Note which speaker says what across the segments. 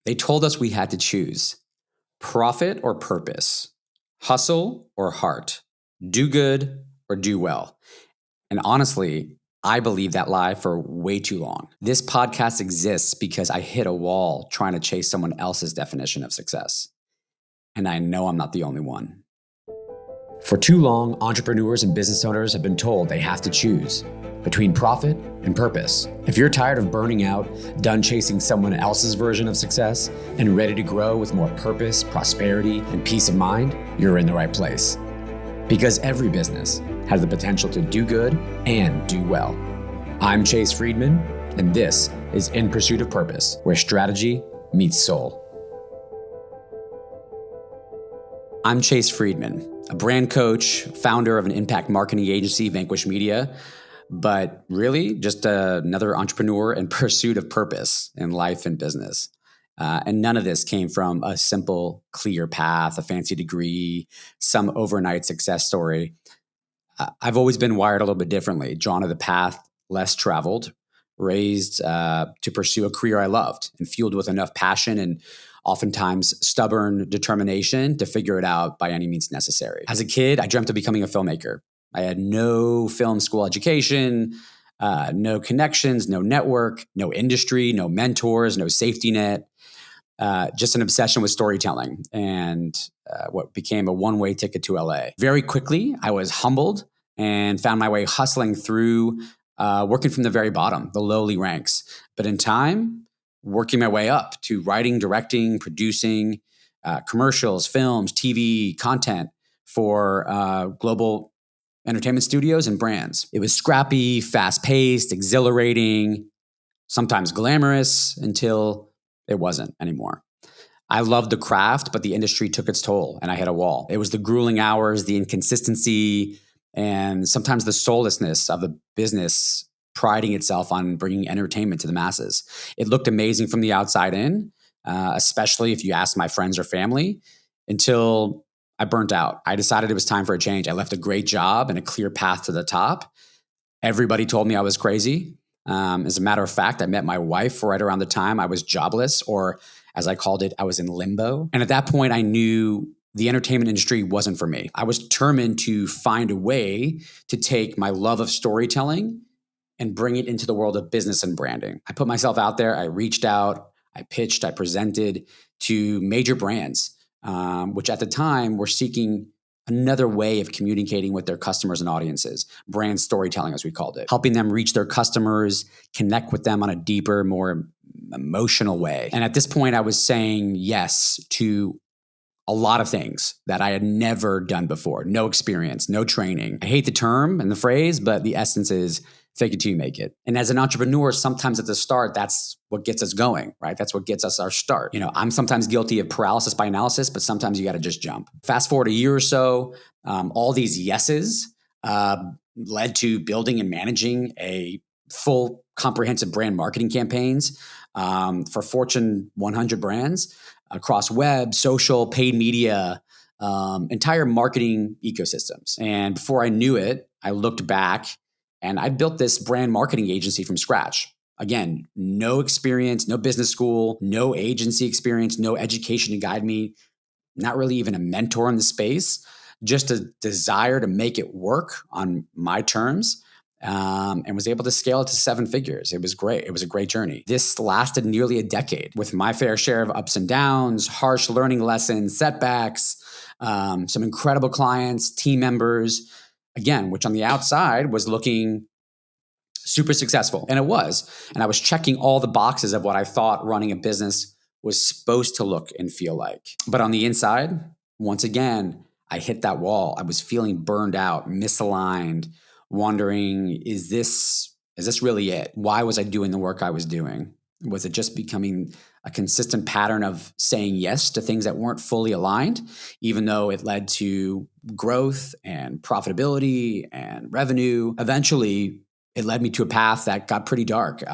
Speaker 1: They told us we had to choose profit or purpose, hustle or heart, do good or do well. And honestly, I believed that lie for way too long. This podcast exists because I hit a wall trying to chase someone else's definition of success. And I know I'm not the only one. For too long, entrepreneurs and business owners have been told they have to choose between profit and purpose. If you're tired of burning out, done chasing someone else's version of success, and ready to grow with more purpose, prosperity, and peace of mind, you're in the right place. Because every business has the potential to do good and do well. I'm Chase Friedman, and this is In Pursuit of Purpose, where strategy meets soul. I'm Chase Friedman, a brand coach, founder of an impact marketing agency, Vanquish Media, but really just another entrepreneur in pursuit of purpose in life and business. And none of this came from a simple, clear path, a fancy degree, some overnight success story. I've always been wired a little bit differently, drawn to the path less traveled, raised to pursue a career I loved and fueled with enough passion and oftentimes stubborn determination to figure it out by any means necessary. As a kid, I dreamt of becoming a filmmaker. I had no film school education, no connections, no network, no industry, no mentors, no safety net, just an obsession with storytelling and what became a one-way ticket to LA. Very quickly, I was humbled and found my way hustling through working from the very bottom, the lowly ranks. But in time, working my way up to writing, directing, producing commercials, films, TV, content for global entertainment studios and brands. It was scrappy, fast-paced, exhilarating, sometimes glamorous until it wasn't anymore. I loved the craft, but the industry took its toll and I hit a wall. It was the grueling hours, the inconsistency, and sometimes the soullessness of a business priding itself on bringing entertainment to the masses. It looked amazing from the outside in, especially if you ask my friends or family, until I burnt out. I decided it was time for a change. I left a great job and a clear path to the top. Everybody told me I was crazy. As a matter of fact, I met my wife right around the time I was jobless, or as I called it, I was in limbo. And at that point, I knew the entertainment industry wasn't for me. I was determined to find a way to take my love of storytelling and bring it into the world of business and branding. I put myself out there. I reached out, I pitched, I presented to major brands, which at the time were seeking another way of communicating with their customers and audiences, brand storytelling, as we called it, helping them reach their customers, connect with them on a deeper, more emotional way. And at this point, I was saying yes to a lot of things that I had never done before. No experience, no training. I hate the term and the phrase, but the essence is fake it till you make it. And as an entrepreneur, sometimes at the start, that's what gets us going, right? That's what gets us our start. I'm sometimes guilty of paralysis by analysis, but sometimes you got to just jump. Fast forward a year or so, all these yeses led to building and managing a full comprehensive brand marketing campaigns for Fortune 100 brands across web, social, paid media, entire marketing ecosystems. And before I knew it, I looked back and I built this brand marketing agency from scratch. Again, no experience, no business school, no agency experience, no education to guide me, not really even a mentor in the space, just a desire to make it work on my terms. And was able to scale it to 7 figures. It was great. It was a great journey. This lasted nearly a decade with my fair share of ups and downs, harsh learning lessons, setbacks, some incredible clients, team members, again, which on the outside was looking super successful. And it was. And I was checking all the boxes of what I thought running a business was supposed to look and feel like. But on the inside, once again, I hit that wall. I was feeling burned out, misaligned, wondering, is this really it? Why was I doing the work I was doing? Was it just becoming a consistent pattern of saying yes to things that weren't fully aligned, even though it led to growth and profitability and revenue? Eventually, it led me to a path that got pretty dark.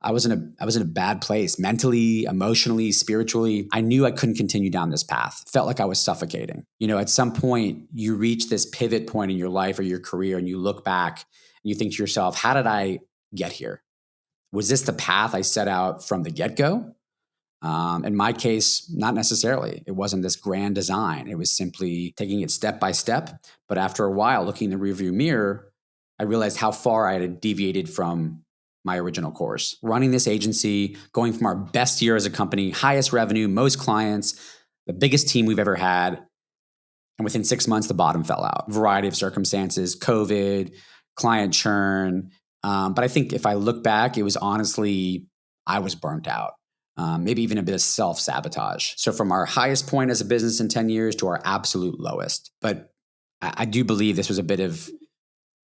Speaker 1: I was in a bad place mentally, emotionally, spiritually. I knew I couldn't continue down this path. Felt like I was suffocating. At some point you reach this pivot point in your life or your career and you look back and you think to yourself, how did I get here? Was this the path I set out from the get-go? In my case, not necessarily. It wasn't this grand design. It was simply taking it step by step. But after a while, looking in the rearview mirror, I realized how far I had deviated from my original course. Running this agency, going from our best year as a company, highest revenue, most clients, the biggest team we've ever had. And within 6 months, the bottom fell out. Variety of circumstances, COVID, client churn. But I think if I look back, it was honestly, I was burnt out. Maybe even a bit of self-sabotage. So from our highest point as a business in 10 years to our absolute lowest. But I do believe this was a bit of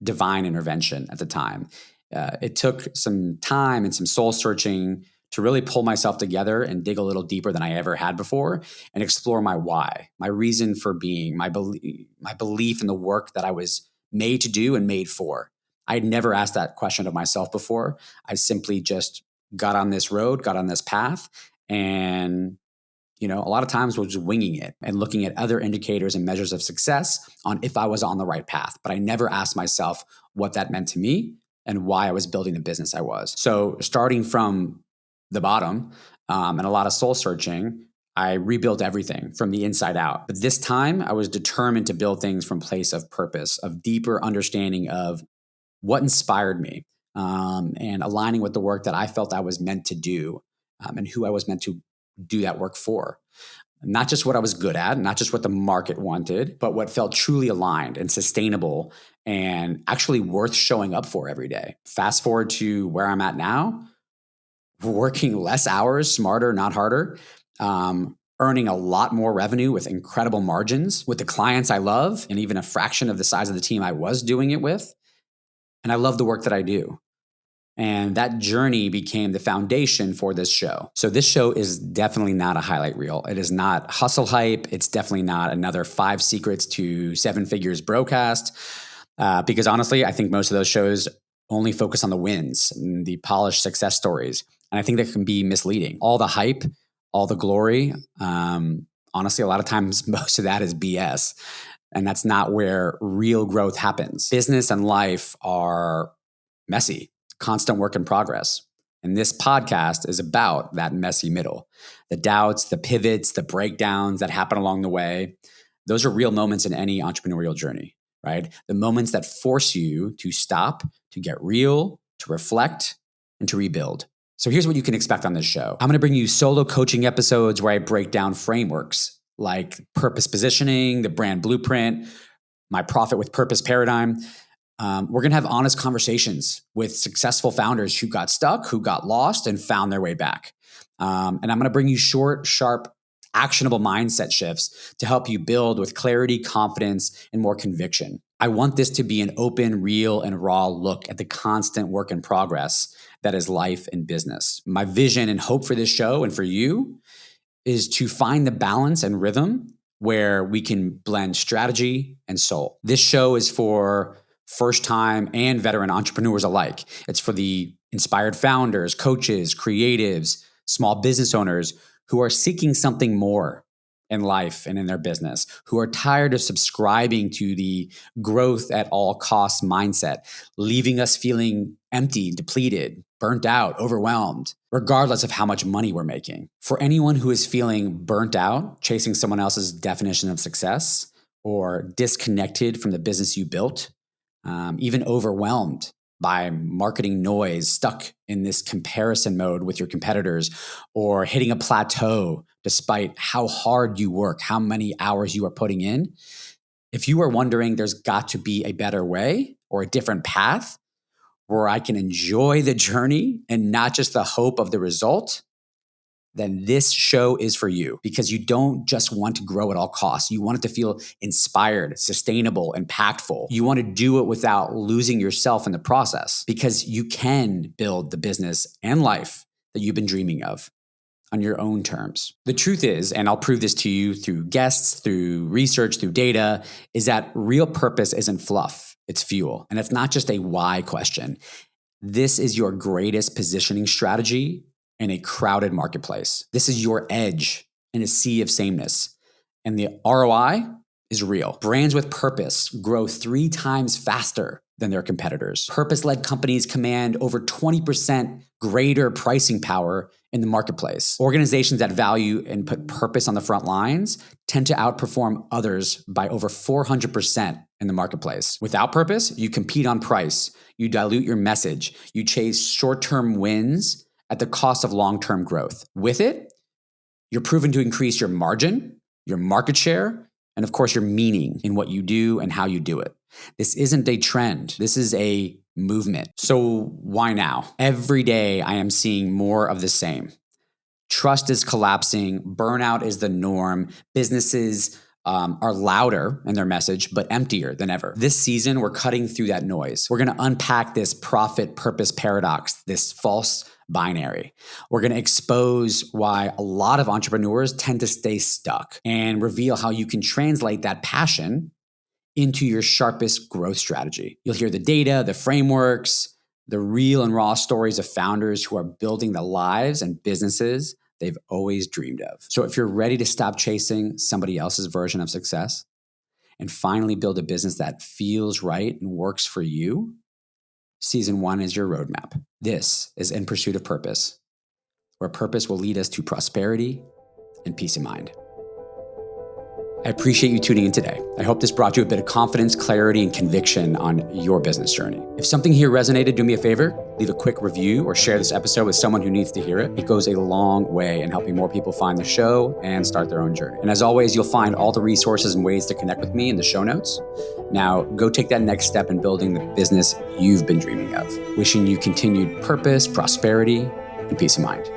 Speaker 1: divine intervention at the time. It took some time and some soul searching to really pull myself together and dig a little deeper than I ever had before and explore my why, my reason for being, my belief in the work that I was made to do and made for. I had never asked that question of myself before. I simply just got on this road, got on this path, and a lot of times was just winging it and looking at other indicators and measures of success on if I was on the right path. But I never asked myself what that meant to me and why I was building the business I was. So starting from the bottom and a lot of soul searching, I rebuilt everything from the inside out. But this time I was determined to build things from a place of purpose, of deeper understanding of what inspired me, and aligning with the work that I felt I was meant to do, and who I was meant to do that work for. Not just what I was good at, not just what the market wanted, but what felt truly aligned and sustainable and actually worth showing up for every day. Fast forward to where I'm at now, working less hours, smarter, not harder, earning a lot more revenue with incredible margins with the clients I love, and even a fraction of the size of the team I was doing it with. And I love the work that I do. And that journey became the foundation for this show. So this show is definitely not a highlight reel. It is not hustle hype. It's definitely not another 5 secrets to 7 figures broadcast. Because honestly, I think most of those shows only focus on the wins and the polished success stories. And I think that can be misleading. All the hype, all the glory, honestly, a lot of times most of that is BS. And that's not where real growth happens. Business and life are messy. Constant work in progress. And this podcast is about that messy middle. The doubts, the pivots, the breakdowns that happen along the way. Those are real moments in any entrepreneurial journey, right? The moments that force you to stop, to get real, to reflect, and to rebuild. So here's what you can expect on this show. I'm going to bring you solo coaching episodes where I break down frameworks like purpose positioning, the brand blueprint, my profit with purpose paradigm. We're going to have honest conversations with successful founders who got stuck, who got lost, and found their way back. And I'm going to bring you short, sharp, actionable mindset shifts to help you build with clarity, confidence, and more conviction. I want this to be an open, real, and raw look at the constant work in progress that is life and business. My vision and hope for this show and for you is to find the balance and rhythm where we can blend strategy and soul. This show is for first-time and veteran entrepreneurs alike. It's for the inspired founders, coaches, creatives, small business owners who are seeking something more in life and in their business, who are tired of subscribing to the growth at all costs mindset, leaving us feeling empty, depleted, burnt out, overwhelmed, regardless of how much money we're making. For anyone who is feeling burnt out, chasing someone else's definition of success, or disconnected from the business you built, even overwhelmed by marketing noise, stuck in this comparison mode with your competitors, or hitting a plateau despite how hard you work, how many hours you are putting in. If you are wondering there's got to be a better way or a different path where I can enjoy the journey and not just the hope of the result, then this show is for you, because you don't just want to grow at all costs. You want it to feel inspired, sustainable, impactful. You want to do it without losing yourself in the process, because you can build the business and life that you've been dreaming of on your own terms. The truth is, and I'll prove this to you through guests, through research, through data, is that real purpose isn't fluff, it's fuel. And it's not just a why question. This is your greatest positioning strategy in a crowded marketplace. This is your edge in a sea of sameness. And the ROI is real. Brands with purpose grow 3 times faster than their competitors. Purpose-led companies command over 20% greater pricing power in the marketplace. Organizations that value and put purpose on the front lines tend to outperform others by over 400% in the marketplace. Without purpose, you compete on price, you dilute your message, you chase short-term wins at the cost of long-term growth. With it, you're proven to increase your margin, your market share, and of course, your meaning in what you do and how you do it. This isn't a trend. This is a movement. So why now? Every day I am seeing more of the same. Trust is collapsing. Burnout is the norm. Businesses are louder in their message, but emptier than ever. This season, we're cutting through that noise. We're going to unpack this profit-purpose paradox, this false binary. We're going to expose why a lot of entrepreneurs tend to stay stuck and reveal how you can translate that passion into your sharpest growth strategy. You'll hear the data, the frameworks, the real and raw stories of founders who are building the lives and businesses they've always dreamed of. So if you're ready to stop chasing somebody else's version of success and finally build a business that feels right and works for you, Season 1 is your roadmap. This is In Pursuit of Purpose, where purpose will lead us to prosperity and peace of mind. I appreciate you tuning in today. I hope this brought you a bit of confidence, clarity, and conviction on your business journey. If something here resonated, do me a favor, leave a quick review or share this episode with someone who needs to hear it. It goes a long way in helping more people find the show and start their own journey. And as always, you'll find all the resources and ways to connect with me in the show notes. Now, go take that next step in building the business you've been dreaming of. Wishing you continued purpose, prosperity, and peace of mind.